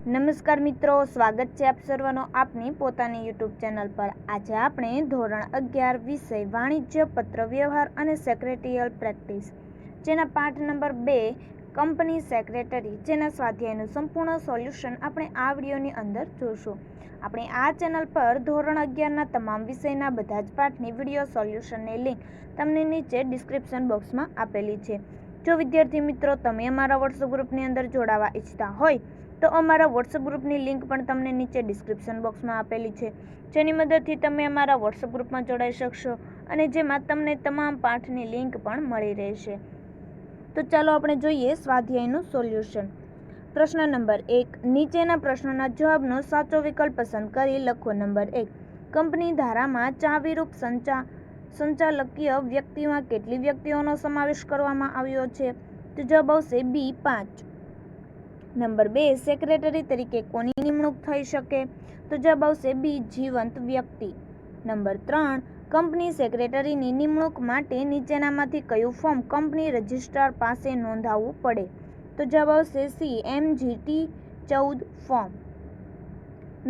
નમસ્કાર મિત્રો, સ્વાગત છે આપ સર્વનો આપની પોતાની યુટ્યુબ ચેનલ પર। આજે આપણે ધોરણ 11 વિષય વાણિજ્ય પત્ર વ્યવહાર અને સેક્રેટરીયલ પ્રેક્ટિસ જેના પાઠ નંબર 2 કંપની સેક્રેટરી જેના સ્વાધ્યાયનું સંપૂર્ણ સોલ્યુશન આપણે આ વિડીયોની અંદર જોશું। આપણે આ ચેનલ પર ધોરણ 11ના તમામ વિષયના બધા જ પાઠની વિડીયો સોલ્યુશનની લિંક તમને નીચે ડિસ્ક્રિપ્શન બોક્સમાં આપેલી છે। જો વિદ્યાર્થી મિત્રો તમે અમારા વોટ્સઅપ ગ્રુપની અંદર જોડાવા ઈચ્છતા હોય તો અમારા વોટ્સઅપ ગ્રુપની લિંક પણ તમને નીચે ડિસ્ક્રિપ્શન બોક્સમાં આપેલી છે, જેની મદદથી તમે અમારા વોટ્સઅપ ગ્રુપમાં જોડાઈ શકશો અને જેમાં તમને તમામ પાઠની લિંક પણ મળી રહેશે। તો ચાલો આપણે જોઈએ સ્વાધ્યાયનું સોલ્યુશન। પ્રશ્ન નંબર 1, નીચેના પ્રશ્નોના જવાબનો સાચો વિકલ્પ પસંદ કરી લખો। નંબર 1, કંપની ધારામાં ચાવીરૂપ સંચાલકીય વ્યક્તિમાં કેટલી વ્યક્તિઓનો સમાવેશ કરવામાં આવ્યો છે? તો જવાબ આવશે બી 5। નંબર 2, સેક્રેટરી તરીકે કોની નિમણૂક થઈ શકે? તો જવાબ આવશે બી જીવંત વ્યક્તિ। નંબર 3, કંપની સેક્રેટરીની નિમણૂક માટે નીચેનામાંથી કયું ફોર્મ કંપની રજિસ્ટ્રાર પાસે નોંધાવવું પડે? તો જવાબ આવશે C MGT 14 form.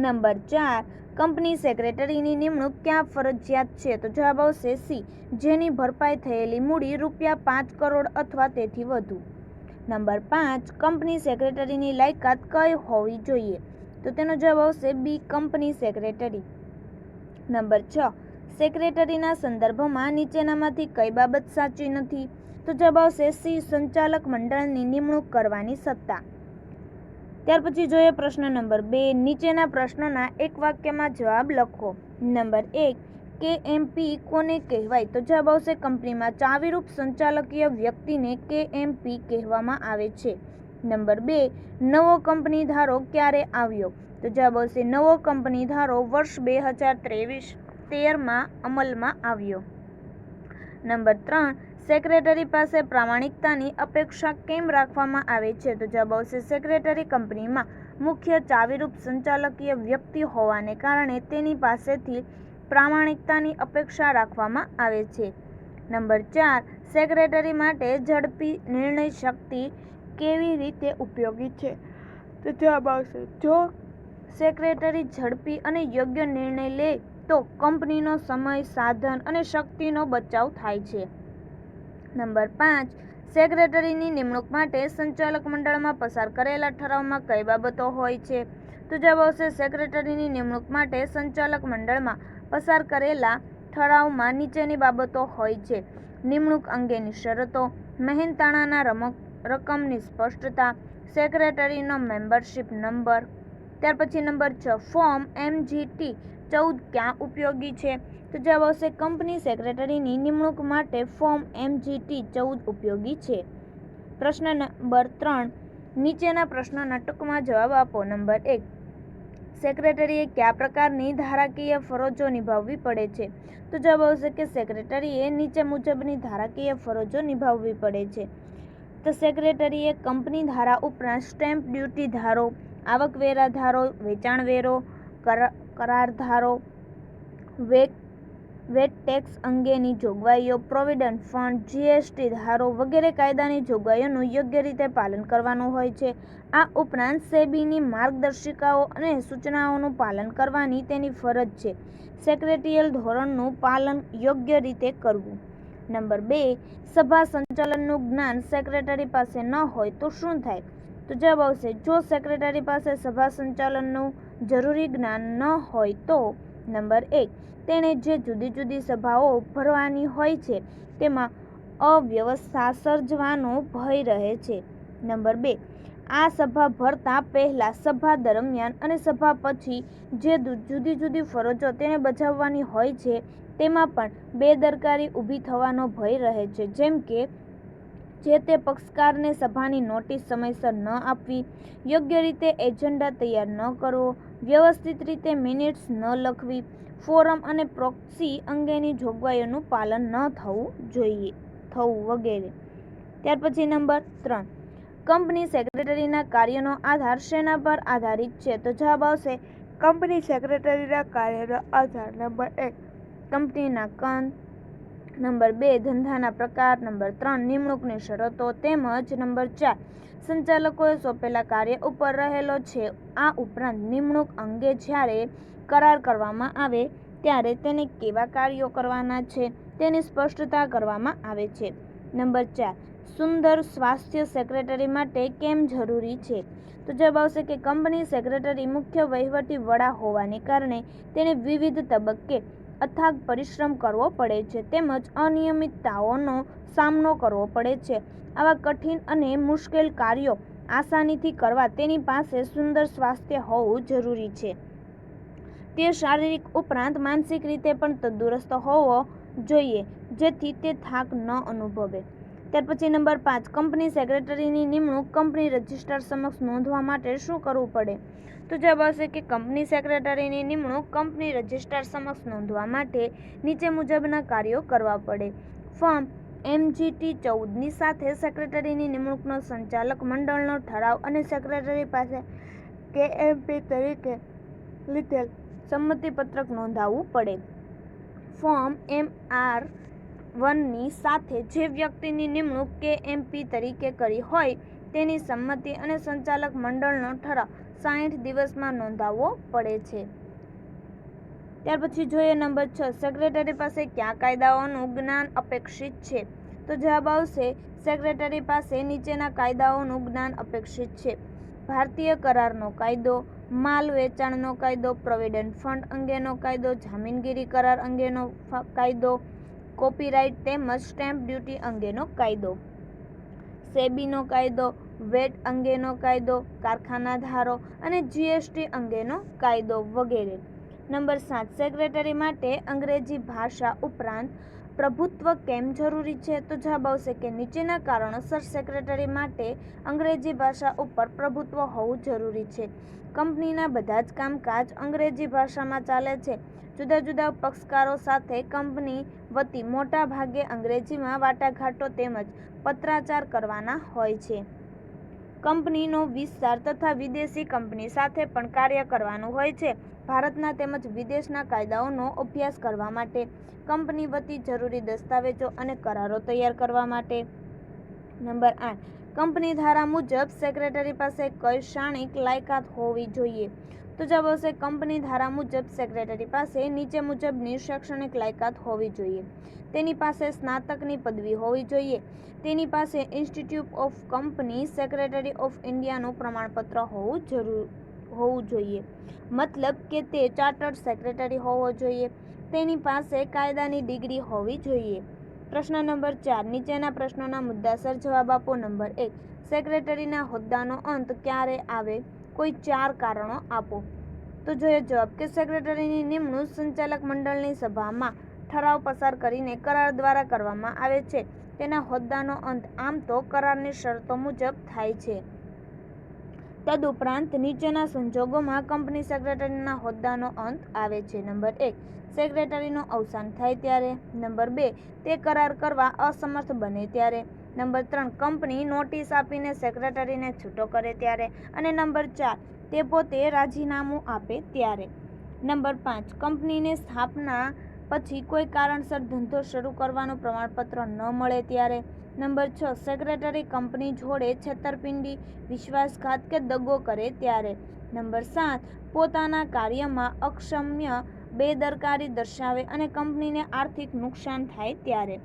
Number 4, company સેક્રેટરીની નિમણૂક ક્યાં ફરજિયાત છે? તો જવાબ આવશે સી જેની ભરપાઈ થયેલી મૂડી ₹5 કરોડ અથવા તેથી વધુ। નંબર 5, કંપની સેક્રેટરીની લાયકાત કઈ હોવી જોઈએ? તો તેનો જવાબ આવશે બી કંપની સેક્રેટરી। નંબર 6, સેક્રેટરીના સંદર્ભમાં નીચેનામાંથી કઈ બાબત સાચી નથી? તો જવાબ આવશે સી સંચાલક મંડળની નિમણૂક કરવાની સત્તા। ત્યાર પછી જોઈએ પ્રશ્ન નંબર 2, નીચેના પ્રશ્નોના એક વાક્યમાં જવાબ લખો। નંબર 1, KMP કોને કહેવાય? તો જવાબ આવશે કંપનીમાં ચાવીરૂપ સંચાલકીય વ્યક્તિને KMP કહેવામાં આવે છે। નંબર 2, નવો કંપની ધારો ક્યારે આવ્યો? તો જવાબ આવશે નવો કંપની ધારો વર્ષ 2013માં અમલમાં આવ્યો। નંબર 3, સેક્રેટરી પાસે પ્રામાણિકતાની અપેક્ષા કેમ રાખવામાં આવે છે? તો જવાબ આવશે સેક્રેટરી કંપનીમાં મુખ્ય ચાવીરૂપ સંચાલકીય વ્યક્તિ હોવાને કારણે તેની પાસેથી પ્રામાણિકતાની અપેક્ષા રાખવામાં આવે છે। નંબર 4, સેક્રેટરી માટે ઝડપી નિર્ણય શક્તિ કેવી રીતે ઉપયોગી છે? તો જવાબ આવશે જો સેક્રેટરી ઝડપી અને યોગ્ય નિર્ણય લે તો કંપનીનો સમય, સાધન અને શક્તિનો બચાવ થાય છે। નંબર 5, સેક્રેટરીની નિમણૂક માટે સંચાલક મંડળમાં પસાર કરેલા ઠરાવમાં કઈ બાબતો હોય છે? તો જવાબ આવશે સેક્રેટરીની નિમણૂક માટે સંચાલક મંડળમાં પસાર કરેલા ઠરાવમાં નીચેની બાબતો હોય છે: નિમણૂક અંગેની શરતો, મહેનતાણાના રકમની સ્પષ્ટતા, સેક્રેટરીનો મેમ્બરશીપ નંબર। ત્યાર પછી નંબર 6, ફોર્મ MGT 14 ક્યાં ઉપયોગી છે? તો જવાબ આવશે કંપની સેક્રેટરીની નિમણૂક માટે ફોર્મ MGT 14 ઉપયોગી છે। પ્રશ્ન નંબર 3, નીચેના પ્રશ્નોના ટૂંકમાં જવાબ આપો। નંબર 1, સેક્રેટરીએ કયા પ્રકારની ધારાકીય ફરજો નિભાવવી પડે છે? તો જવાબ આવશે કે સેક્રેટરીએ નીચે મુજબની ધારાકીય ફરજો નિભાવવી પડે છે। તો સેક્રેટરીએ કંપની ધારા ઉપરાંત સ્ટેમ્પ ડ્યુટી ધારો, આવકવેરા ધારો, વેચાણ વેરો, કરાર ધારો, વેટ ટેક્સ અંગેની જોગવાઈઓ, પ્રોવિડન્ટ ફંડ, GST ધારો વગેરે કાયદાની જોગવાઈઓનું યોગ્ય રીતે પાલન કરવાનું હોય છે। આ ઉપરાંત સેબીની માર્ગદર્શિકાઓ અને સૂચનાઓનું પાલન કરવાની તેની ફરજ છે। સેક્રેટરીયલ ધોરણનું પાલન યોગ્ય રીતે કરવું। નંબર 2, સભા સંચાલનનું જ્ઞાન સેક્રેટરી પાસે ન હોય તો શું થાય? તો જવાબ આવશે જો સેક્રેટરી પાસે સભા સંચાલનનું જરૂરી જ્ઞાન ન હોય તો નંબર 1, તેણે જે જુદી જુદી સભાઓ ભરવાની હોય છે તેમાં અવ્યવસ્થા સર્જવાનો ભય રહે છે। નંબર 2, આ સભા ભરતા પહેલા, સભા દરમિયાન અને સભા પછી જે જુદી જુદી ફરજો તેણે બજાવવાની હોય છે તેમાં પણ બેદરકારી ઊભી થવાનો ભય રહે છે, જેમ કે જે તે પક્ષકારને સભાની નોટિસ સમયસર ન આપવી, યોગ્ય રીતે એજન્ડા તૈયાર ન કરવો, વ્યવસ્થિત રીતે મિનિટ્સ ન લખવી, ફોરમ અને પ્રોક્સી અંગેની જોગવાઈઓનું પાલન ન થવું વગેરે। ત્યાર પછી નંબર 3, કંપની સેક્રેટરીના કાર્યનો આધાર શેના પર આધારિત છે? તો જવાબ આવશે કંપની સેક્રેટરીના કાર્યનો આધાર નંબર 1, કંપનીના કદ, નંબર 2 ધંધાના પ્રકાર, નંબર 3 નિમણૂકની શરતો તેમજ નંબર 4 સંચાલકોએ સોંપેલા કાર્ય ઉપર રહેલો છે. આ ઉપરાંત નિમણૂક અંગે જ્યારે કરાર કરવામાં આવે ત્યારે તેને કેવા કાર્યો કરવાના છે તેની સ્પષ્ટતા કરવામાં આવે છે. નંબર 4 સુંદર સ્વાસ્થ્ય સેક્રેટરી માટે કેમ જરૂરી છે? તો જવાબ આવશે કે કંપની સેક્રેટરી મુખ્ય વહીવટી વડા હોવાને કારણે તેને વિવિધ તબક્કે અથાગ પરિશ્રમ કરવો પડે છે તેમજ અનિયમિતતાઓનો સામનો કરવો પડે છે. આવા કઠિન અને મુશ્કેલ કાર્યો આસાનીથી કરવા તેની પાસે સુંદર સ્વાસ્થ્ય હોવું જરૂરી છે. તે શારીરિક ઉપરાંત માનસિક રીતે પણ તંદુરસ્ત હોવો જોઈએ જેથી તે થાક ન અનુભવે. ત્યાર પછી નંબર 5 કંપની સેક્રેટરીની નિમણૂક કંપની રજિસ્ટ્રાર સમક્ષ નોંધવા માટે શું કરવું પડે? તો જવાબ આવશે કે કંપની સેક્રેટરીની નિમણૂક કંપની રજિસ્ટ્રાર સમક્ષ નોંધવા માટે નીચે મુજબના કાર્યો કરવા પડે. ફોર્મ MGT 14ની સાથે સેક્રેટરીની નિમણૂકનો સંચાલક મંડળનો ઠરાવ અને સેક્રેટરી પાસે KMP તરીકે લીધેલ સંમતિપત્રક નોંધાવવું પડે. ફોર્મ MR1ની સાથે જે વ્યક્તિની નિમણૂક KMP તરીકે કરી હોય તેની સંમતિ અને સંચાલક મંડળનો ઠરાવ 60 દિવસમાં નોંધાવવો પડે છે. ત્યાર પછી જોઈએ નંબર 6 સેક્રેટરી પાસે કયા કાયદાઓનું જ્ઞાન અપેક્ષિત છે? તો જવાબ આવશે સેક્રેટરી પાસે નીચેના કાયદાઓનું જ્ઞાન અપેક્ષિત છે. ભારતીય કરારનો કાયદો, માલ વેચાણનો કાયદો, પ્રોવિડન્ટ ફંડ અંગેનો કાયદો, જામીનગીરી કરાર અંગેનો કાયદો, કોપીરાઇટ તેમજ સ્ટેમ્પ ડ્યુટી અંગેનો કાયદો, સેબીનો કાયદો, વેટ અંગેનો કાયદો, કારખાના ધારો અને GST અંગેનો કાયદો વગેરે. નંબર 7 સેક્રેટરી માટે અંગ્રેજી ભાષા ઉપરાંત પ્રભુત્વ કેમ જરૂરી છે? તો જવાબ આવશે કે નીચેના કારણોસર સેક્રેટરી માટે અંગ્રેજી ભાષા ઉપર પ્રભુત્વ હોવું જરૂરી છે. કંપનીના બધા જ કામકાજ અંગ્રેજી ભાષામાં ચાલે છે. જુદા જુદા પક્ષકારો સાથે કંપની વતી મોટા ભાગે અંગ્રેજીમાં વાટાઘાટો તેમજ પત્રાચાર કરવાના હોય છે. કંપનીનો વિસ્તાર તથા વિદેશી કંપની સાથે પણ કાર્ય કરવાનું હોય છે. ભારતના તેમજ વિદેશના કાયદાઓનો અભ્યાસ કરવા માટે કંપની વતી જરૂરી દસ્તાવેજો અને કરારો તૈયાર કરવા માટે. નંબર 8 કંપની ધારા મુજબ સેક્રેટરી પાસે કઈ શૈક્ષણિક લાયકાત હોવી જોઈએ? તો જવાબ આવશે કંપની ધારા મુજબ સેક્રેટરી પાસે નીચે મુજબની શૈક્ષણિક લાયકાત હોવી જોઈએ. તેની પાસે સ્નાતકની પદવી હોવી જોઈએ. તેની પાસે institute of company secretary of ઇન્ડિયાનું પ્રમાણપત્ર હોવું જોઈએ. મતલબ કે તે ચાર્ટર્ડ સેક્રેટરી હોવો જોઈએ. તેની પાસે કાયદાની ડિગ્રી હોવી જોઈએ. પ્રશ્ન નંબર 4 નીચેના પ્રશ્નોના મુદ્દાસર જવાબ આપો. નંબર 1 સેક્રેટરીના હોદ્દાનો અંત ક્યારે આવે? કોઈ 4 કારણો આપો. તો જોઈએ જવાબ કે સેક્રેટરીની નિમણૂક સંચાલક મંડળની સભામાં ઠરાવ પસાર કરીને કરાર દ્વારા કરવામાં આવે છે. તેના હોદ્દાનો અંત આમ તો કરારની શરતો મુજબ થાય છે. તદુપરાંત નીચેના સંજોગોમાં કંપની સેક્રેટરીના હોદ્દાનો અંત આવે છે. નંબર 1 સેક્રેટરીનું અવસાન થાય ત્યારે. નંબર 2 તે કરાર કરવા અસમર્થ બને ત્યારે. નંબર 3 કંપની નોટિસ આપીને સેક્રેટરીને છૂટો કરે ત્યારે. અને નંબર 4 તે પોતે રાજીનામું આપે ત્યારે. નંબર 5 કંપનીને સ્થાપના પછી કોઈ કારણસર ધંધો શરૂ કરવાનું પ્રમાણપત્ર ન મળે ત્યારે. નંબર 6 સેક્રેટરી કંપની જોડે છેતરપિંડી, વિશ્વાસઘાત કે દગો કરે ત્યારે. નંબર 7 પોતાના કાર્યમાં અક્ષમ્ય બેદરકારી દર્શાવે અને કંપનીને આર્થિક નુકસાન થાય ત્યારે.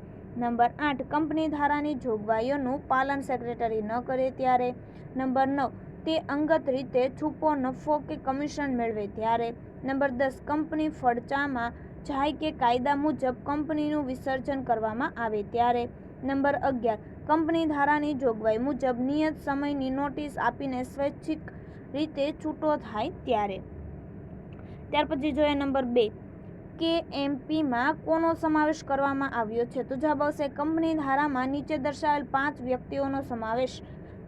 નંબર 8 કંપની ધારાની જોગવાઈઓનું પાલન સેક્રેટરી ન કરે ત્યારે. નંબર 9 તે અંગત રીતે છૂપો નફો કે કમિશન મેળવે ત્યારે. નંબર 10 કંપની ફડચામાં જાય કે કાયદા મુજબ કંપનીનું વિસર્જન કરવામાં આવે ત્યારે. નંબર 11 કંપની ધારાની જોગવાઈ મુજબ નિયત સમયની નોટિસ આપીને સ્વૈચ્છિક રીતે છૂટો થાય ત્યારે. ત્યાર પછી જોઈએ નંબર 2 KMPમાં કોનો સમાવેશ કરવામાં આવ્યો છે? તો જવાબ આવશે કંપની ધારામાં નીચે દર્શાવેલ 5 વ્યક્તિઓનો સમાવેશ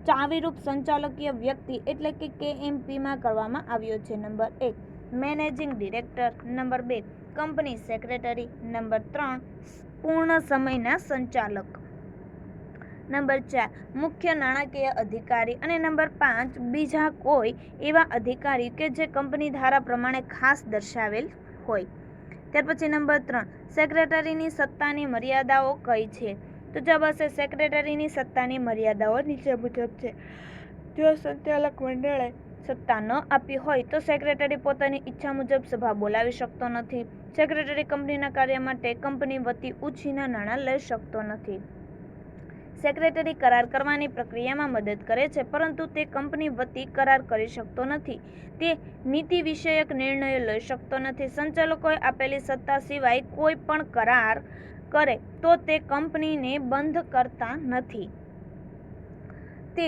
ચાવીરૂપ સંચાલકીય વ્યક્તિ એટલે કે KMPમાં કરવામાં આવ્યો છે. Number 1 managing director. Number 2 company secretary. Number 3 પૂર્ણ સમયના સંચાલક. નંબર 4 મુખ્ય નાણાકીય અધિકારી. અને નંબર 5 બીજા કોઈ એવા અધિકારી કે જે કંપની ધારા પ્રમાણે ખાસ દર્શાવેલ હોય. ત્યાર પછી નંબર 3, સેક્રેટરીની સત્તાની મર્યાદાઓ કઈ છે? તો જવાબ હશે સેક્રેટરીની સત્તાની મર્યાદાઓ નીચે મુજબ છે. જો સંચાલક મંડળે સત્તા ન આપી હોય તો સેક્રેટરી પોતાની ઈચ્છા મુજબ સભા બોલાવી શકતો નથી. સેક્રેટરી કંપનીના કાર્ય માટે કંપની વતી ઉછીના નાણાં લઈ શકતો નથી. સેક્રેટરી કરાર કરવાની પ્રક્રિયામાં મદદ કરે છે, પરંતુ તે કંપની વતી કરાર કરી શકતો નથી. તે નીતિ વિષયક નિર્ણયો લઈ શકતો નથી. સંચાલકોએ આપેલી સત્તા સિવાય કોઈ પણ કરાર કરે તો તે કંપનીને બંધ કરતા નથી. તે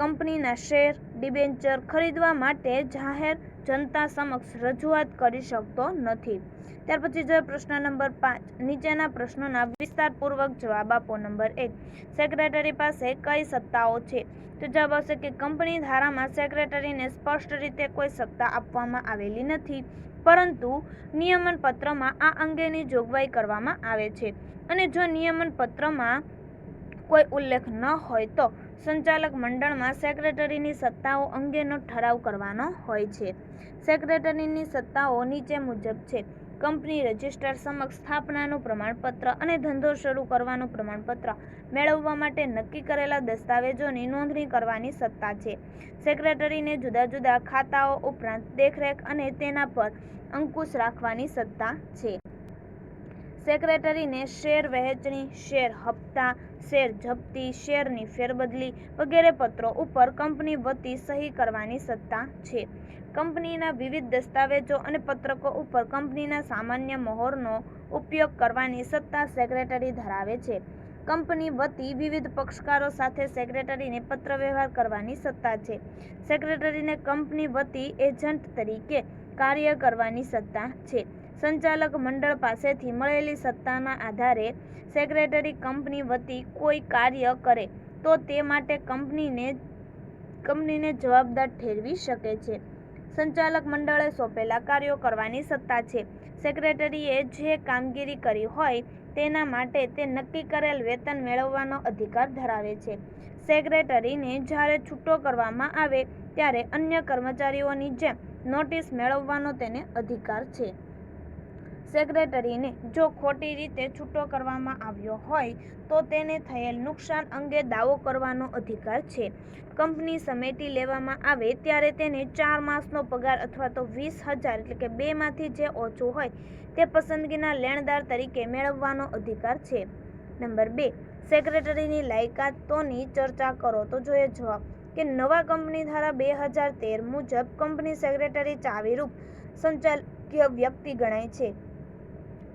કંપનીના શેર, ડિબેન્ચર ખરીદવા માટે જાહેર જનતા સમક્ષ રજૂઆત કરી શકતો નથી. ત્યાર પછી જોઈએ પ્રશ્ન નંબર 5, નીચેના પ્રશ્નોના વિસ્તારપૂર્વક જવાબ આપો. નંબર 1, સેક્રેટરી પાસે કઈ સત્તાઓ છે? તો જવાબ આવશે કે કંપની ધારામાં સેક્રેટરીને સ્પષ્ટ રીતે કોઈ સત્તા આપવામાં આવેલી નથી, પરંતુ નિયમન પત્રમાં આ અંગેની જોગવાઈ કરવામાં આવે છે, અને જો નિયમન પત્રમાં કોઈ ઉલ્લેખ ન હોય તો સંચાલક મંડળમાં સેક્રેટરીની સત્તાઓ અંગેનો ઠરાવ કરવાનો હોય છે. સેક્રેટરીની સત્તાઓ નીચે મુજબ છે. કંપની રજિસ્ટ્રાર સમક્ષ સ્થાપનાનું પ્રમાણપત્ર અને ધંધો શરૂ કરવાનું પ્રમાણપત્ર મેળવવા માટે નક્કી કરેલા દસ્તાવેજોની નોંધણી કરવાની સત્તા છે. સેક્રેટરીને જુદા જુદા ખાતાઓ ઉપરાંત દેખરેખ અને તેના પર અંકુશ રાખવાની સત્તા છે. સેક્રેટરીને શેર વહેંચણી, શેર હપ્તા, શેર જપ્તી, શેરની ફેરબદલી વગેરે પત્રો ઉપર કંપની વતી સહી કરવાની સત્તા છે. કંપનીના વિવિધ દસ્તાવેજો અને પત્રકો ઉપર કંપનીના સામાન્ય મહોરનો ઉપયોગ કરવાની સત્તા સેક્રેટરી ધરાવે છે. કંપની વતી વિવિધ પક્ષકારો સાથે સેક્રેટરીને પત્રવ્યવહાર કરવાની સત્તા છે. સેક્રેટરીને કંપની વતી એજન્ટ તરીકે કાર્ય કરવાની સત્તા છે. સંચાલક મંડળ પાસેથી મળેલી સત્તાના આધારે સેક્રેટરી કંપની વતી કોઈ કાર્ય કરે તો તે માટે કંપનીને જવાબદાર ઠેરવી શકે છે. સંચાલક મંડળે સોંપેલા કાર્યો કરવાની સત્તા છે. સેક્રેટરીએ જે કામગીરી કરી હોય તેના માટે તે નક્કી કરેલ વેતન મેળવવાનો અધિકાર ધરાવે છે. સેક્રેટરીને જ્યારે છૂટો કરવામાં આવે ત્યારે અન્ય કર્મચારીઓની જેમ નોટિસ મેળવવાનો તેને અધિકાર છે. સેક્રેટરીને જો ખોટી રીતે છૂટો કરવામાં આવ્યો હોય તો તેને થયેલ નુકસાન અંગે દાવો કરવાનો અધિકાર છે. કંપની સમેટી લેવામાં આવે ત્યારે તેને 4 માસનો પગાર અથવા તો 20,000 એટલે કે 2 માંથી જે ઓછું હોય તે પસંદગીના લેણદાર તરીકે મેળવવાનો અધિકાર છે. નંબર 2, સેક્રેટરીની લાયકાતોની ચર્ચા કરો. તો જોઈએ જવાબ કે નવા કંપની ધારા 2013 મુજબ કંપની સેક્રેટરી ચાવીરૂપ સંચાલકીય વ્યક્તિ ગણાય છે.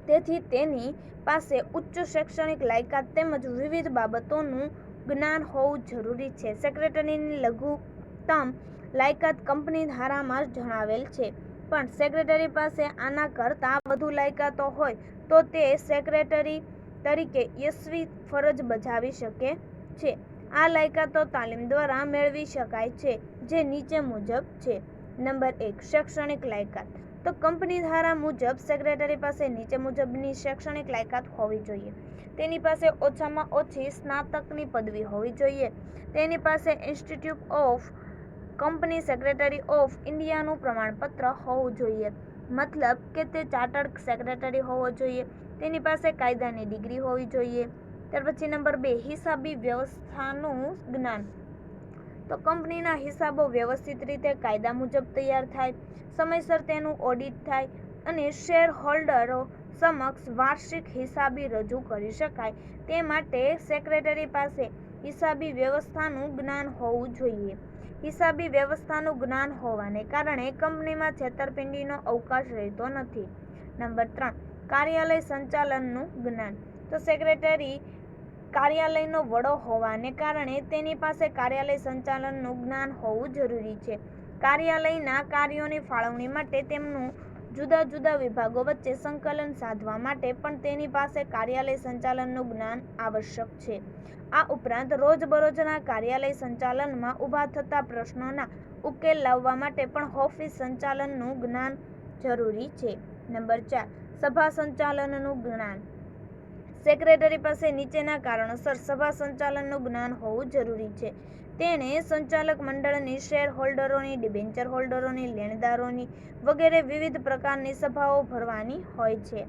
તેથી તેની પાસે ઉચ્ચ શૈક્ષણિક લાયકાત તેમજ વિવિધ બાબતોનું જ્ઞાન હોવું જરૂરી છે. સેક્રેટરીની લઘુત્તમ લાયકાત કંપની ધારામાં જણાવેલ છે, પણ સેક્રેટરી પાસે આના કરતાં વધુ લાયકાતો હોય તો તે સેક્રેટરી તરીકે યશસ્વી ફરજ બજાવી શકે છે. આ લાયકાતો તાલીમ દ્વારા મેળવી શકાય છે, જે નીચે મુજબ છે. નંબર 1, શૈક્ષણિક લાયકાત. તો કંપની ધારા મુજબ સેક્રેટરી પાસે નીચે મુજબની શૈક્ષણિક લાયકાત હોવી જોઈએ. તેની પાસે ઓછામાં ઓછી સ્નાતકની પદવી હોવી જોઈએ. તેની પાસે institute of company secretary of ઇન્ડિયાનું પ્રમાણપત્ર હોવું જોઈએ, મતલબ કે તે ચાર્ટર્ડ સેક્રેટરી હોવો જોઈએ. તેની પાસે કાયદાની ડિગ્રી હોવી જોઈએ. ત્યાર પછી નંબર 2, હિસાબી વ્યવસ્થાનું જ્ઞાન. તો કંપનીના હિસાબો વ્યવસ્થિત રીતે કાયદા મુજબ તૈયાર થાય, સમયસર તેનું ઓડિટ થાય અને શેર હોલ્ડરો સમક્ષ વાર્ષિક હિસાબી રજૂ કરી શકાય તે માટે સેક્રેટરી પાસે હિસાબી વ્યવસ્થાનું જ્ઞાન હોવું જોઈએ. હિસાબી વ્યવસ્થાનું જ્ઞાન હોવાને કારણે કંપનીમાં છેતરપિંડીનો અવકાશ રહેતો નથી. નંબર 3, કાર્યાલય સંચાલનનું જ્ઞાન. તો સેક્રેટરી કાર્યાલયનો વડો હોવાને કારણે તેની પાસે કાર્યાલય સંચાલનનું જ્ઞાન હોવું જરૂરી છે. કાર્યાલયના કાર્યોની ફાળવણી માટે તેમનું જુદા જુદા વિભાગો વચ્ચે સંકલન સાધવા માટે પણ તેની પાસે કાર્યાલય સંચાલનનું જ્ઞાન આવશ્યક છે. આ ઉપરાંત રોજબરોજના કાર્યાલય સંચાલનમાં ઊભા થતા પ્રશ્નોના ઉકેલ લાવવા માટે પણ ઓફિસ સંચાલનનું જ્ઞાન જરૂરી છે. નંબર 4, સભા સંચાલનનું જ્ઞાન. સેક્રેટરી પાસે નીચેના કારણોસર સભા સંચાલનનું જ્ઞાન હોવું જરૂરી છે. તેણે સંચાલક મંડળની, શેર હોલ્ડરોની, ડિબેન્ચર હોલ્ડરોની, લેણદારોની વગેરે વિવિધ પ્રકારની સભાઓ ભરવાની હોય છે.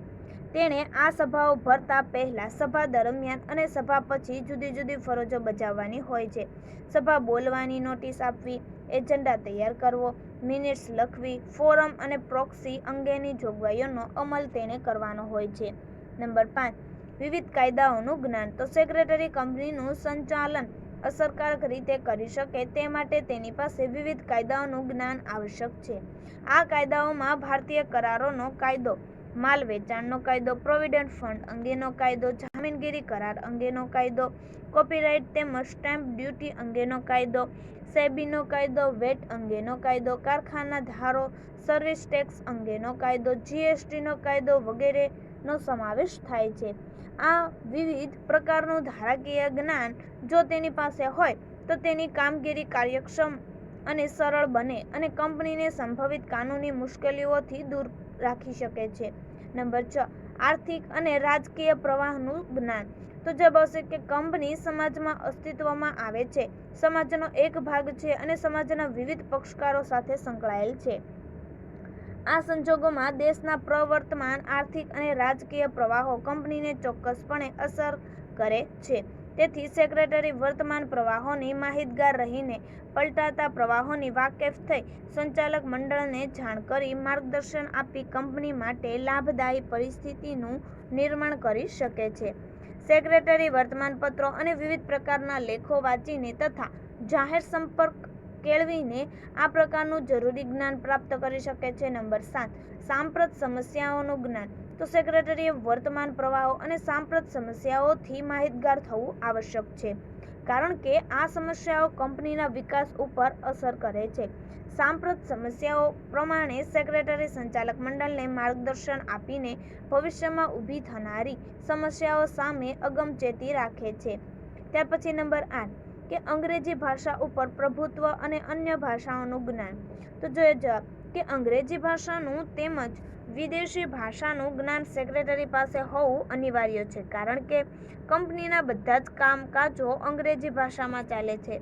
તેણે આ સભાઓ ભરતા પહેલા, સભા દરમિયાન અને સભા પછી જુદી જુદી ફરજો બજાવવાની હોય છે. સભા બોલવાની, નોટિસ આપવી, એજન્ડા તૈયાર કરવો, મિનિટ્સ લખવી, ફોરમ અને પ્રોક્સી અંગેની જોગવાઈઓનો અમલ તેણે કરવાનો હોય છે. નંબર 5, વિવિધ કાયદાઓનું જ્ઞાન. તો સેક્રેટરી કંપનીનું સંચાલન અસરકારક રીતે કરી શકે તે માટે તેની પાસે વિવિધ કાયદાઓનું જ્ઞાન આવશ્યક છે. આ કાયદાઓમાં ભારતીય કરારોનો કાયદો, માલ વેચાણનો કાયદો, પ્રોવિડન્ટ ફંડ અંગેનો કાયદો, જામીનગીરી કરાર અંગેનો કાયદો, કોપીરાઇટ તેમજ સ્ટેમ્પ ડ્યુટી અંગેનો કાયદો, સેબીનો કાયદો, વેટ અંગેનો કાયદો, કારખાના ધારો, સર્વિસ ટેક્સ અંગેનો કાયદો, જીએસટીનો કાયદો વગેરેનો સમાવેશ થાય છે. આ વિવિધ પ્રકારનું ધારાકીય જ્ઞાન જો તેની પાસે હોય તો તેની કામગીરી કાર્યક્ષમ અને સરળ બને અને કંપનીને સંભવિત કાનૂની મુશ્કેલીઓથી દૂર રાખી શકે છે. નંબર 6, આર્થિક અને રાજકીય પ્રવાહનું જ્ઞાન. તો જવાબ આવશે કે કંપની સમાજમાં અસ્તિત્વમાં આવે છે, સમાજનો એક ભાગ છે અને સમાજના વિવિધ પક્ષકારો સાથે સંકળાયેલ છે. આ સંજોગોમાં દેશના પ્રવર્તમાન આર્થિક અને રાજકીય પ્રવાહો કંપનીને ચોક્કસપણે અસર કરે છે. તેથી સેક્રેટરી વર્તમાન પ્રવાહોની માહિતગાર રહીને પલટાતા પ્રવાહોની વાકેફ થઈ સંચાલક મંડળને જાણ કરી માર્ગદર્શન આપી કંપની માટે લાભદાયી પરિસ્થિતિનું નિર્માણ કરી શકે છે. સેક્રેટરી વર્તમાનપત્રો અને વિવિધ પ્રકારના લેખો વાંચીને તથા જાહેર સંપર્ક કેળવીને આ પ્રકારનું જરૂરી જ્ઞાન પ્રાપ્ત કરી શકે છે. નંબર 7, સાંપ્રત સમસ્યાઓનું જ્ઞાન. તો સેક્રેટરીએ વર્તમાન પ્રવાહો અને સાંપ્રત સમસ્યાઓથી માહિતગાર થવું આવશ્યક છે, કારણ કે આ સમસ્યાઓ કંપનીના વિકાસ ઉપર અસર કરે છે. સાંપ્રત સમસ્યાઓ પ્રમાણે સેક્રેટરી સંચાલક મંડળને માર્ગદર્શન આપીને ભવિષ્યમાં ઊભી થનારી સમસ્યાઓ સામે અગમચેતી રાખે છે. ત્યાર પછી નંબર 8, કે અંગ્રેજી ભાષા ઉપર પ્રભુત્વ અને અન્ય ભાષાઓનું જ્ઞાન. તો જોઈએ જવાબ કે અંગ્રેજી ભાષાનું તેમજ વિદેશી ભાષાનું જ્ઞાન સેક્રેટરી પાસે હોવું અનિવાર્ય છે, કારણ કે કંપનીના બધા જ કામકાજો અંગ્રેજી ભાષામાં ચાલે છે.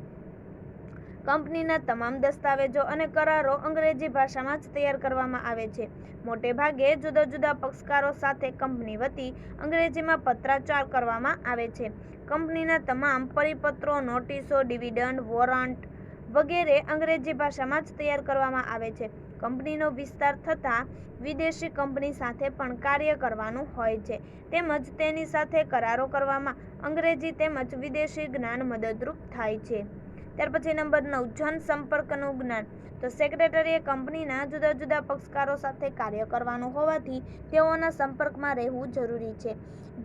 કંપનીના તમામ દસ્તાવેજો અને કરારો અંગ્રેજી ભાષામાં જ તૈયાર કરવામાં આવે છે. મોટે ભાગે જુદા જુદા પક્ષકારો સાથે કંપની વતી અંગ્રેજીમાં પત્રાચાર કરવામાં આવે છે. કંપનીના તમામ પરિપત્રો, નોટિસો, ડિવિડન્ડ, વોરંટ વગેરે અંગ્રેજી ભાષામાં જ તૈયાર કરવામાં આવે છે. કંપનીનો વિસ્તાર થતાં વિદેશી કંપની સાથે પણ કાર્ય કરવાનું હોય છે, તેમજ તેની સાથે કરારો કરવામાં અંગ્રેજી તેમજ વિદેશી જ્ઞાન મદદરૂપ થાય છે. ત્યાર પછી નંબર 9, જનસંપર્કનું જ્ઞાન. તો સેક્રેટરીએ કંપનીના જુદા જુદા પક્ષકારો સાથે કાર્ય કરવાનું હોવાથી તેઓના સંપર્કમાં રહેવું જરૂરી છે,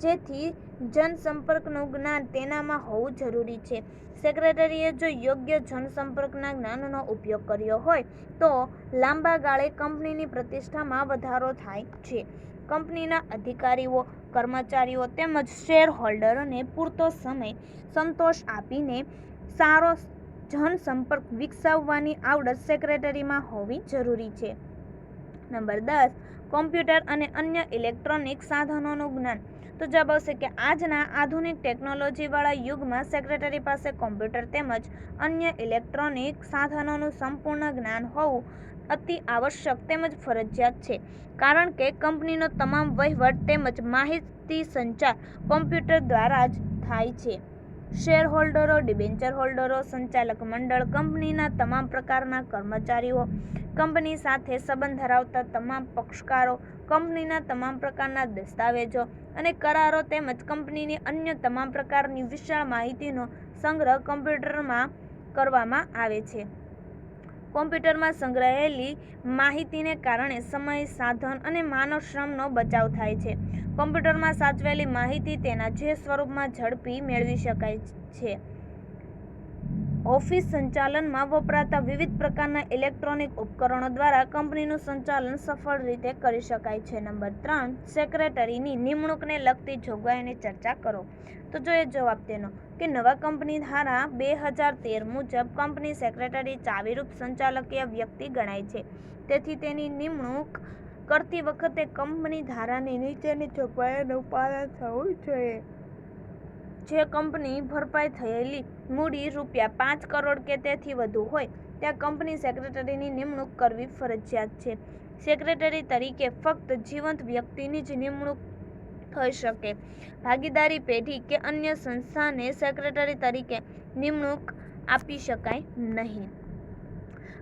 જેથી જનસંપર્કનું જ્ઞાન તેનામાં હોવું જરૂરી છે. સેક્રેટરીએ જો યોગ્ય જનસંપર્કના જ્ઞાનનો ઉપયોગ કર્યો હોય તો લાંબા ગાળે કંપનીની પ્રતિષ્ઠામાં વધારો થાય છે. કંપનીના અધિકારીઓ, કર્મચારીઓ તેમજ શેર હોલ્ડરોને પૂરતો સમય સંતોષ આપીને સારો જનસંપર્ક વિકસાવવાની આવડત સેક્રેટરીમાં હોવી જરૂરી છે. નંબર 10, કોમ્પ્યુટર અને અન્ય ઇલેક્ટ્રોનિક સાધનોનું જ્ઞાન. તો જવાબ આવશે કે આજના આધુનિક ટેકનોલોજીવાળા યુગમાં સેક્રેટરી પાસે કોમ્પ્યુટર તેમજ અન્ય ઇલેક્ટ્રોનિક સાધનોનું સંપૂર્ણ જ્ઞાન હોવું અતિ આવશ્યક તેમજ ફરજિયાત છે, કારણ કે કંપનીનો તમામ વહીવટ તેમજ માહિતી સંચાર કોમ્પ્યુટર દ્વારા જ થાય છે. શેર હોલ્ડરો, ડિબેન્ચર હોલ્ડરો, સંચાલક મંડળ, કંપનીના તમામ પ્રકારના કર્મચારીઓ, કંપની સાથે સંબંધ ધરાવતા તમામ પક્ષકારો, કંપનીના તમામ પ્રકારના દસ્તાવેજો અને કરારો તેમજ કંપનીની અન્ય તમામ પ્રકારની વિશાળ માહિતીનો સંગ્રહ કોમ્પ્યુટરમાં કરવામાં આવે છે. કોમ્પ્યુટરમાં સંગ્રહાયેલી માહિતીને કારણે સમય, સાધન અને માનવ શ્રમનો બચાવ થાય છે. કોમ્પ્યુટરમાં સાચવેલી માહિતી તેના જે સ્વરૂપમાં ઝડપી મેળવી શકાય છે. ઓફિસ સંચાલનમાં વપરાતા વિવિધ પ્રકારના ઇલેક્ટ્રોનિક ઉપકરણો દ્વારા કંપનીનું સંચાલન સફળ રીતે કરી શકાય છે. નંબર 3, સેક્રેટરીની નિમણૂકને લગતી જોગવાઈઓની ચર્ચા કરો. તો જોઈએ જવાબ તેનો કે નવા કંપની ધારા 2013 મુજબ કંપની સેક્રેટરી ચાવીરૂપ સંચાલકીય વ્યક્તિ ગણાય છે. તેથી તેની નિમણૂક કરતી વખતે કંપની ધારાની નીચેની જોગવાઈઓનું પાલન થવું જોઈએ. જે કંપની ભરપાઈ થયેલી મૂડી ₹5 કરોડ કે તેથી વધુ હોય ત્યાં કંપની સેક્રેટરીની નિમણૂક કરવી ફરજિયાત છે. સેક્રેટરી તરીકે ફક્ત જીવંત વ્યક્તિની જ નિમણૂક થઈ શકે. ભાગીદારી પેઢી કે અન્ય સંસ્થાને સેક્રેટરી તરીકે નિમણૂક આપી શકાય નહીં.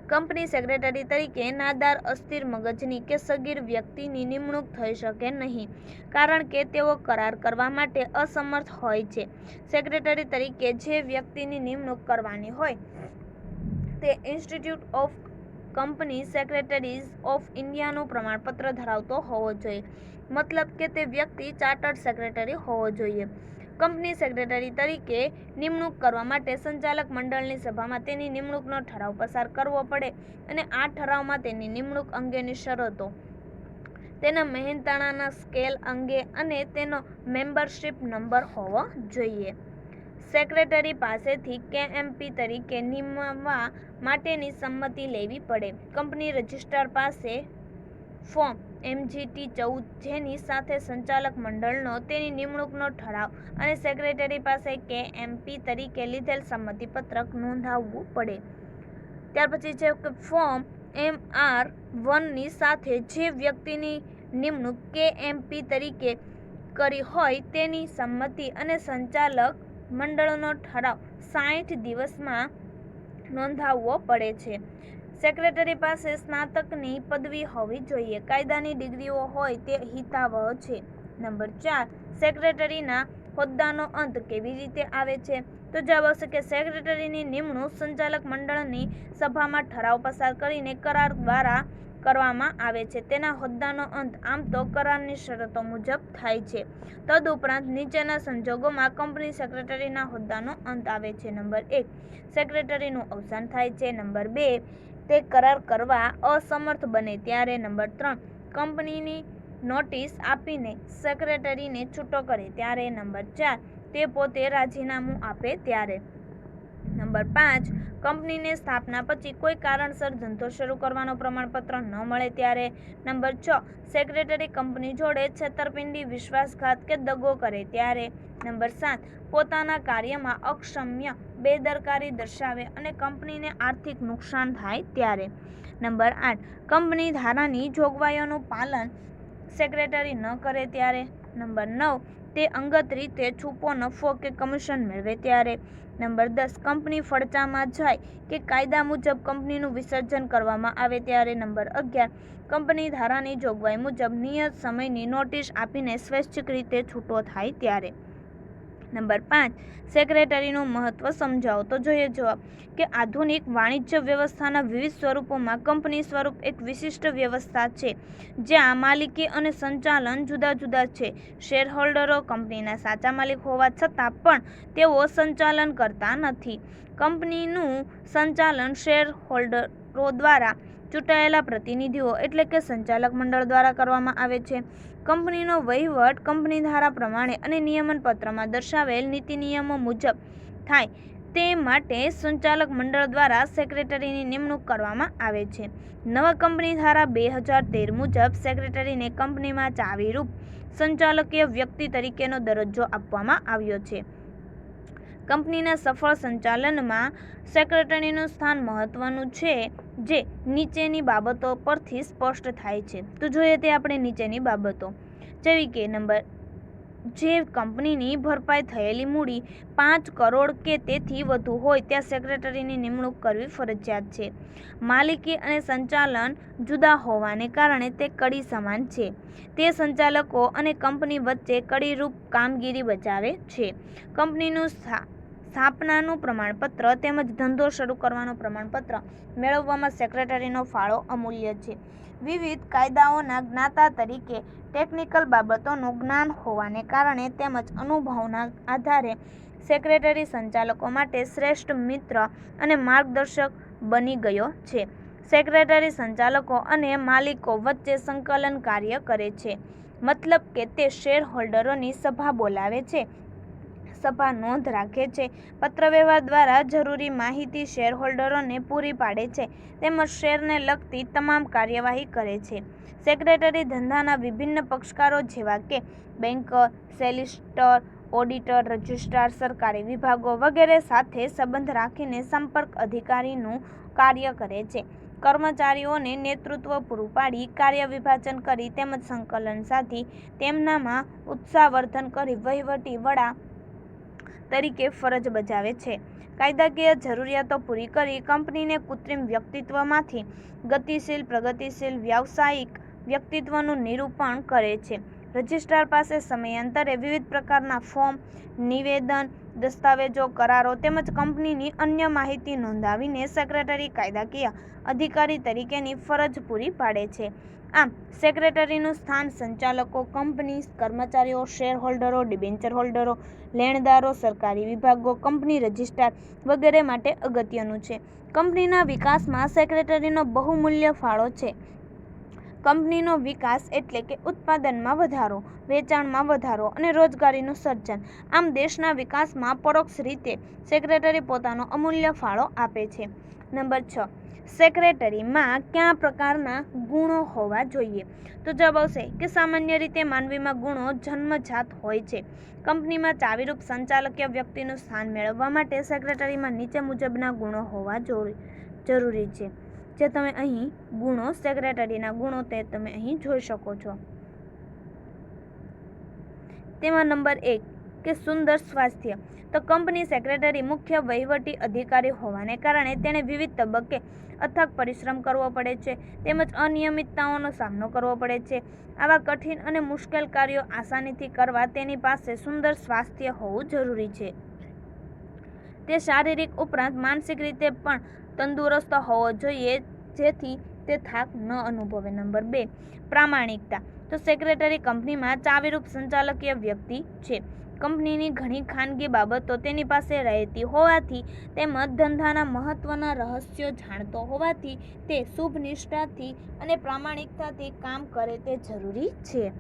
કંપની સેક્રેટરી તરીકે નાદાર, અસ્થિર મગજની કે સગીર વ્યક્તિની નિમણૂક થઈ શકે નહીં, કારણ કે તેઓ કરાર કરવા માટે અસમર્થ હોય છે. સેક્રેટરી તરીકે જે વ્યક્તિની નિમણૂક કરવાની હોય તે institute of company secretaries of ઇન્ડિયાનું પ્રમાણપત્ર ધરાવતો હોવો જોઈએ, મતલબ કે તે વ્યક્તિ ચાર્ટર્ડ સેક્રેટરી હોવો જોઈએ. કંપની સેક્રેટરી તરીકે નિમણૂક કરવા માટે સંચાલક મંડળની સભામાં તેની નિમણૂકનો ઠરાવ પસાર કરવો પડે અને આ ઠરાવમાં તેની નિમણૂક અંગેની શરતો, તેના મહેનતાણાના સ્કેલ અંગે અને તેનો મેમ્બરશિપ નંબર હોવો જોઈએ. સેક્રેટરી પાસેથી KMP તરીકે નિમવા માટેની સંમતિ લેવી પડે. કંપની રજિસ્ટ્રાર પાસે ફોર્મ MGT-14 જેની સાથે સંચાલક મંડળનો તેની નિમણૂકનો ઠરાવ અને સેક્રેટરી પાસે KMP તરીકે લીધેલ સંમતિપત્રક નોંધાવવું પડે. ત્યાર પછી છે ફોર્મ MR-1 ની સાથે જે વ્યક્તિની નિમણૂક KMP તરીકે કરી હોય તેની સંમતિ અને સંચાલક મંડળનો ઠરાવ 60 દિવસમાં નોંધાવવો પડે છે. સેક્રેટરી પાસે સ્નાતકની પદવી હોવી જોઈએ. કાયદાની ડિગ્રીઓ હોય તે હિતાવહ છે. નંબર 4, સેક્રેટરીના હોદ્દાનો અંત કેવી રીતે આવે છે? તો જવાબ આવશે કે સેક્રેટરીની નિમણૂક સંચાલક મંડળની સભામાં ઠરાવ પસાર કરીને કરાર દ્વારા કરવામાં આવે છે. તેના હોદ્દાનો અંત આમ તો કરારની શરતો મુજબ થાય છે. તદુપરાંત નીચેના સંજોગોમાં કંપની સેક્રેટરીના હોદ્દાનો અંત આવે છે. નંબર 1, સેક્રેટરીનું અવસાન થાય છે. નંબર 2, તે કરાર કરવા અસમર્થ બને ત્યારે. નંબર 3, કંપનીની નોટિસ આપીને સેક્રેટરીને છૂટો કરે ત્યારે. નંબર 4, તે પોતે રાજીનામું આપે ત્યારે. નંબર 5, કંપનીને સ્થાપના પછી કોઈ કારણસર ધંધો શરૂ કરવાનો પ્રમાણપત્ર ન મળે ત્યારે. નંબર 6, સેક્રેટરી કંપની જોડે છેતરપિંડી, વિશ્વાસઘાત કે દગો કરે ત્યારે. નંબર 7, પોતાના કાર્યમાં અક્ષમ્ય બેદરકારી દર્શાવે અને કંપનીને આર્થિક નુકસાન થાય ત્યારે. નંબર 8, કંપની ધારાની જોગવાઈઓનું પાલન સેક્રેટરી ન કરે ત્યારે. નંબર 9, તે અંગત રીતે છૂપો નફો કે કમિશન મેળવે ત્યારે. નંબર 10, કંપની ફડચામાં જાય કે કાયદા મુજબ કંપનીનું વિસર્જન કરવામાં આવે ત્યારે. નંબર 11, કંપની ધારાની જોગવાઈ મુજબ નિયત સમયની નોટિસ આપીને સ્વૈચ્છિક રીતે છૂટો થાય ત્યારે. નંબર 5, સેક્રેટરીનું મહત્વ સમજાવો. તો જોઈએ જવાબ કે આધુનિક વાણિજ્ય વ્યવસ્થાના વિવિધ સ્વરૂપોમાં કંપની સ્વરૂપ એક વિશિષ્ટ વ્યવસ્થા છે જ્યાં માલિકી અને સંચાલન જુદા જુદા છે. શેરહોલ્ડરો કંપનીના સાચા માલિક હોવા છતાં પણ તેઓ સંચાલન કરતા નથી. કંપનીનું સંચાલન શેરહોલ્ડરો દ્વારા ચૂંટાયેલા પ્રતિનિધિઓ એટલે કે સંચાલક મંડળ દ્વારા કરવામાં આવે છે. કંપનીનો વહીવટ કંપની ધારા પ્રમાણે અને નિયમન પત્રમાં દર્શાવેલ નીતિ નિયમો મુજબ થાય તે માટે સંચાલક મંડળ દ્વારા સેક્રેટરીની નિમણૂક કરવામાં આવે છે. નવા કંપની ધારા 2013 મુજબ સેક્રેટરીને કંપનીમાં ચાવીરૂપ સંચાલકીય વ્યક્તિ તરીકેનો દરજ્જો આપવામાં આવ્યો છે. કંપનીના સફળ સંચાલનમાં સેક્રેટરીનું સ્થાન મહત્વનું છે જે નીચેની બાબતો પરથી સ્પષ્ટ થાય છે. તો જોઈએ તે આપણે નીચેની બાબતો જેવી કે નંબર, જે કંપનીની ભરપાઈ થયેલી મૂડી 5 કરોડ કે તેથી વધુ હોય ત્યાં સેક્રેટરીની નિમણૂક કરવી ફરજિયાત છે. માલિકી અને સંચાલન જુદા હોવાને કારણે તે કડી સમાન છે. તે સંચાલકો અને કંપની વચ્ચે કડીરૂપ કામગીરી બજાવે છે. કંપનીનું સ્થાપનાનું પ્રમાણપત્ર તેમજ ધંધો શરૂ કરવાનું પ્રમાણપત્ર મેળવવામાં સેક્રેટરીનો ફાળો અમૂલ્ય છે. વિવિધ કાયદાઓના જ્ઞાતા તરીકે ટેકનિકલ બાબતોનું જ્ઞાન હોવાને કારણે તેમજ અનુભવના આધારે સેક્રેટરી સંચાલકો માટે શ્રેષ્ઠ મિત્ર અને માર્ગદર્શક બની ગયો છે. સેક્રેટરી સંચાલકો અને માલિકો વચ્ચે સંકલન કાર્ય કરે છે, મતલબ કે તે શેર હોલ્ડરોની સભા બોલાવે છે, સભા નોંધ રાખે છે, પત્રવ્યવહાર દ્વારા જરૂરી માહિતી શેરહોલ્ડરોને પૂરી પાડે છે તેમજ શેરને લગતી તમામ કાર્યવાહી કરે છે. સેક્રેટરી ધંધાના વિભિન્ન પક્ષકારો જેવા કે બેન્કર, સોલિસિટર, ઓડિટર, રજિસ્ટ્રાર, સરકારી વિભાગો વગેરે સાથે સંબંધ રાખીને સંપર્ક અધિકારીનું કાર્ય કરે છે. કર્મચારીઓને નેતૃત્વ પૂરું પાડી, કાર્ય વિભાજન કરી તેમજ સંકલન સાધી તેમનામાં ઉત્સાહવર્ધન કરી વહીવટી વડા તરીકે ફરજ બજાવે છે. કાયદાકીય જરૂરિયાતો પૂરી કરી કંપનીને કૃત્રિમ વ્યક્તિત્વમાંથી ગતિશીલ, પ્રગતિશીલ વ્યાવસાયિક વ્યક્તિત્વનું નિરૂપણ કરે છે. રજિસ્ટ્રાર પાસે સમયાંતરે વિવિધ પ્રકારના ફોર્મ, નિવેદન, દસ્તાવેજો, કરારો તેમજ કંપનીની અન્ય માહિતી નોંધાવીને સેક્રેટરી કાયદાકીય અધિકારી તરીકેની ફરજ પૂરી પાડે છે. આમ, સેક્રેટરીનું સ્થાન સંચાલકો, કંપની, કર્મચારીઓ, શેરહોલ્ડરો, ડિબેન્ચર હોલ્ડરો, લેણદારો, સરકારી વિભાગો, કંપની રજિસ્ટ્રાર વગેરે માટે અગત્યનું છે. કંપનીના વિકાસમાં સેક્રેટરીનો બહુમૂલ્ય ફાળો છે. કંપનીનો વિકાસ એટલે કે ઉત્પાદનમાં વધારો, વેચાણમાં વધારો અને રોજગારીનું સર્જન. આમ, દેશના વિકાસમાં પરોક્ષ રીતે સેક્રેટરી પોતાનો અમૂલ્ય ફાળો આપે છે. નંબર 6. સેક્રેટરીમાં કયા પ્રકારના ગુણો હોવા જોઈએ? તો જવાબ આવશે કે સામાન્ય રીતે માનવીમાં ગુણો જન્મજાત હોય છે. કંપનીમાં ચાવીરૂપ સંચાલકીય વ્યક્તિનું સ્થાન મેળવવા માટે સેક્રેટરીમાં નીચે મુજબના ગુણો હોવા જરૂરી છે. જે તમે અહીં ગુણો, સેક્રેટરીના ગુણો તે તમે અહીં જોઈ શકો છો. તેમાં નંબર 1 કે સુંદર સ્વાસ્થ્ય. તો કંપની સેક્રેટરી મુખ્ય વહીવટી અધિકારી હોવાને કારણે તેણે વિવિધ તબક્કે અથાગ પરિશ્રમ કરવો પડે છે તેમજ અનિયમિતતાઓનો સામનો કરવો પડે છે. આવા કઠિન અને મુશ્કેલ કાર્યો આસાનીથી કરવા તેની પાસે સુંદર સ્વાસ્થ્ય હોવું જરૂરી છે. તે શારીરિક ઉપરાંત માનસિક રીતે પણ તંદુરસ્ત હોવો જોઈએ જેથી તે થાક ન અનુભવે. નંબર 2 પ્રામાણિકતા. તો સેક્રેટરી કંપનીમાં ચાવીરૂપ સંચાલકીય વ્યક્તિ છે. કંપનીની ઘણી ખાનગી બાબતો તેની પાસે રહેતી હોવાથી તેમજ ધંધાના મહત્વના રહસ્યો જાણતો હોવાથી તે શુભ નિષ્ઠાથી અને પ્રામાણિકતાથી કામ કરે તે જરૂરી છે.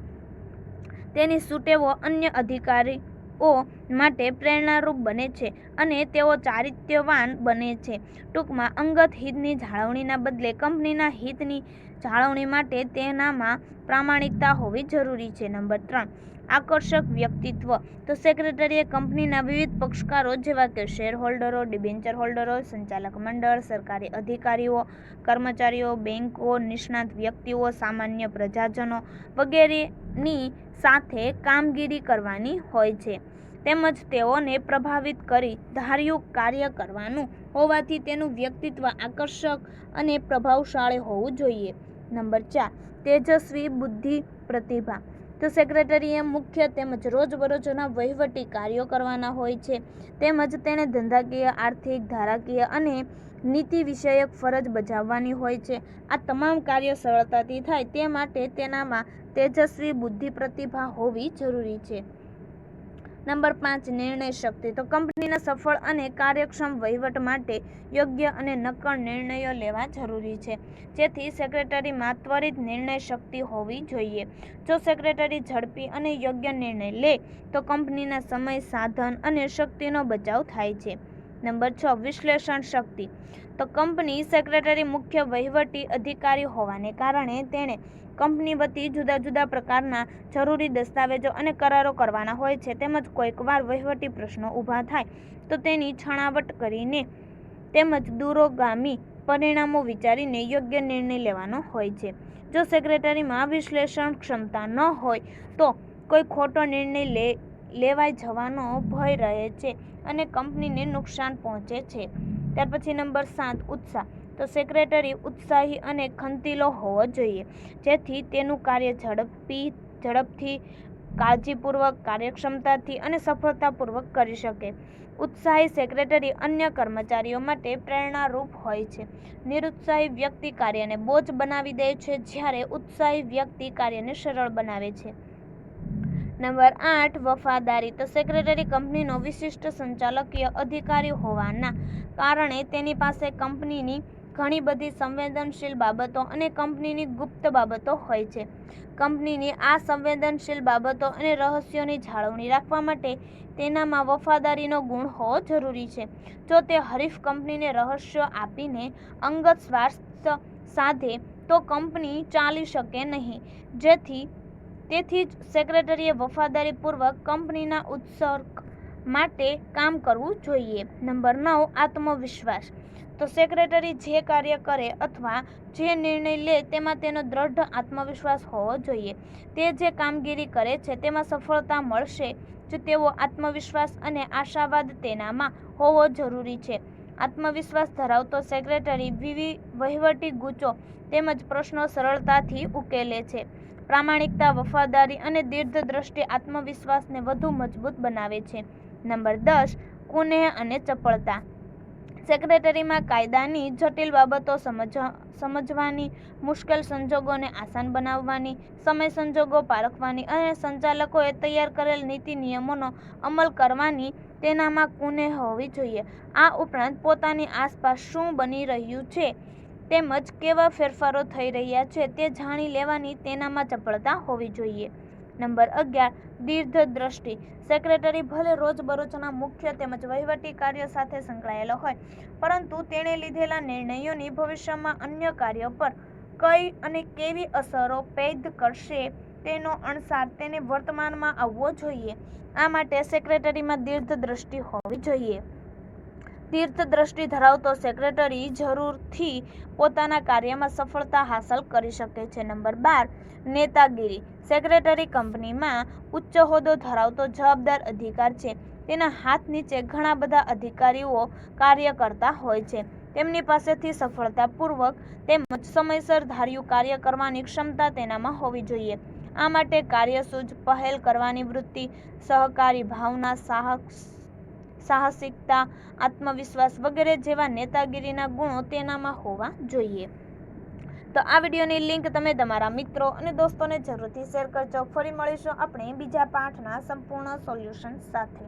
તેની સુટેવો અન્ય અધિકારીઓ માટે પ્રેરણારૂપ બને છે અને તેઓ ચારિત્ર્યવાન બને છે. ટૂંકમાં, અંગત હિતની જાળવણીના બદલે કંપનીના હિતની જાળવણી માટે તેનામાં પ્રામાણિકતા હોવી જરૂરી છે. નંબર 3 આકર્ષક વ્યક્તિત્વ. તો સેક્રેટરીએ કંપનીના વિવિધ પક્ષકારો જેવા કે શેરહોલ્ડરો, ડિબેન્ચર હોલ્ડરો, સંચાલક મંડળ, સરકારી અધિકારીઓ, કર્મચારીઓ, બેંકો, નિષ્ણાત વ્યક્તિઓ, સામાન્ય પ્રજાજનો વગેરેની સાથે કામગીરી કરવાની હોય છે તેમજ તેઓને પ્રભાવિત કરી ધાર્યું કાર્ય કરવાનું હોવાથી તેનું વ્યક્તિત્વ આકર્ષક અને પ્રભાવશાળી હોવું જોઈએ. નંબર 4 તેજસ્વી બુદ્ધિ પ્રતિભા. તો સેક્રેટરીએ મુખ્ય તેમજ રોજબરોજના વહીવટી કાર્યો કરવાના હોય છે તેમજ તેણે ધંધાકીય, આર્થિક, ધારાકીય અને નીતિ વિષયક ફરજ બજાવવાની હોય છે. આ તમામ કાર્યો સરળતાથી થાય તે માટે તેનામાં તેજસ્વી બુદ્ધિ પ્રતિભા હોવી જરૂરી છે. નંબર 5 નિર્ણય શક્તિ. તો કંપનીના સફળ અને કાર્યક્ષમ વહીવટ માટે યોગ્ય અને નક્કર નિર્ણયો લેવા જરૂરી છે જેથી સેક્રેટરીમાં ત્વરિત નિર્ણય શક્તિ હોવી જોઈએ. જો સેક્રેટરી ઝડપી અને યોગ્ય નિર્ણય લે તો કંપનીના સમય, સાધન અને શક્તિનો બચાવ થાય છે. નંબર 6 વિશ્લેષણ શક્તિ. તો કંપની સેક્રેટરી મુખ્ય વહીવટી અધિકારી હોવાને કારણે તેણે કંપની વતી જુદા જુદા પ્રકારના જરૂરી દસ્તાવેજો અને કરારો કરવાના હોય છે તેમજ કોઈકવાર વહીવટી પ્રશ્નો ઊભા થાય તો તેની છણાવટ કરીને તેમજ દૂરોગામી પરિણામો વિચારીને યોગ્ય નિર્ણય લેવાનો હોય છે. જો સેક્રેટરીમાં વિશ્લેષણ ક્ષમતા ન હોય તો કોઈ ખોટો નિર્ણય લેવાઈ જવાનો ભય રહે છે અને કંપનીને નુકસાન પહોંચે છે. ત્યાર પછી નંબર 7 ઉત્સાહ. તો સેક્રેટરી ઉત્સાહી અને ખંતીલો હોવો જોઈએ જેથી તેનું કાર્ય ઝડપથી, કાળજીપૂર્વક, કાર્યક્ષમતાથી અને સફળતાપૂર્વક કરી શકે. ઉત્સાહી સેક્રેટરી અન્ય કર્મચારીઓ માટે પ્રેરણારૂપ હોય છે. નિરુત્સાહી વ્યક્તિ કાર્યને બોજ બનાવી દે છે જ્યારે ઉત્સાહી વ્યક્તિ કાર્યને સરળ બનાવે છે. નંબર 8 વફાદારી. તો સેક્રેટરી કંપનીનો વિશિષ્ટ સંચાલકીય અધિકારી હોવાના કારણે તેની પાસે કંપનીની ઘણી બધી સંવેદનશીલ બાબતો અને કંપનીની ગુપ્ત બાબતો હોય છે. કંપનીની આ સંવેદનશીલ બાબતો અને રહસ્યોની જાળવણી રાખવા માટે તેનામાં વફાદારીનો ગુણ હોવો જરૂરી છે. જો તે હરીફ કંપનીને રહસ્યો આપીને અંગત સ્વાર્થ સાધે તો કંપની ચાલી શકે નહીં જેથી તેથી જ સેક્રેટરીએ વફાદારીપૂર્વક કંપનીના ઉત્કર્ષ માટે કામ કરવું જોઈએ. નંબર 9, આત્મવિશ્વાસ. તો સેક્રેટરી જે કાર્ય કરે અથવા જે નિર્ણય લે તેમાં તેનો દ્રઢ આત્મવિશ્વાસ હોવો જોઈએ. તે જે કામગીરી કરે છે તેમાં સફળતા મળશે જ તેવો આત્મવિશ્વાસ અને આશાવાદ તેનામાં હોવો જરૂરી છે. આત્મવિશ્વાસ ધરાવતો સેક્રેટરી વહીવટી ગૂંચો તેમજ પ્રશ્નો સરળતાથી ઉકેલે છે. પ્રામાણિકતા, વફાદારી અને દીર્ઘદ્રષ્ટિ આત્મવિશ્વાસને વધુ મજબૂત બનાવે છે. નંબર 10, કુનેહ અને ચપળતા. સેક્રેટરીમાં કાયદાની જટિલ બાબતો સમજવાની, મુશ્કેલ સંજોગોને આસાન બનાવવાની, સમય સંજોગો પારખવાની અને સંચાલકોએ તૈયાર કરેલ નીતિ નિયમોનો અમલ કરવાની તેનામાં કુનેહ હોવી જોઈએ. આ ઉપરાંત પોતાની આસપાસ શું બની રહ્યું છે તેમજ કેવા ફેરફારો થઈ રહ્યા છે તે જાણી લેવાની તેનામાં ચપળતા હોવી જોઈએ. નંબર 11, દીર્ઘદ્રષ્ટિ. સેક્રેટરી ભલે રોજબરોજના મુખ્ય તેમજ વહીવટી કાર્ય સાથે સંકળાયેલો હોય, પરંતુ તેણે લીધેલા નિર્ણયોની ભવિષ્યમાં અન્ય કાર્યો પર કઈ અને કેવી અસરો પેદા કરશે તેનો અણસાર તેને વર્તમાનમાં આવવો જોઈએ. આ માટે સેક્રેટરીમાં દીર્ઘદ્રષ્ટિ હોવી જોઈએ. દીર્ઘદ્રષ્ટિ ધરાવતો સેક્રેટરી જરૂરથી પોતાના કાર્યમાં સફળતા હાંસલ કરી શકે છે. નંબર 12, નેતાગીરી. સેક્રેટરી કંપનીમાં ઉચ્ચ હોદ્દો ધરાવતો જવાબદાર અધિકાર છે. તેના હાથ નીચે ઘણા બધા અધિકારીઓ કાર્ય કરતા હોય છે. તેમની પાસેથી સફળતાપૂર્વક તેમજ સમયસર ધાર્યું કાર્ય કરવાની ક્ષમતા તેનામાં હોવી જોઈએ. આ માટે કાર્યસૂઝ, પહેલ કરવાની વૃત્તિ, સહકારી ભાવના, સાહસિકતા, આત્મવિશ્વાસ વગેરે જેવા નેતાગીરીના ગુણો તેનામાં હોવા જોઈએ. તો આ વિડીયોની લિંક તમે તમારા મિત્રો અને દોસ્તોને જરૂરથી શેર કરજો. ફરી મળીશું આપણે બીજા પાઠના સંપૂર્ણ સોલ્યુશન સાથે.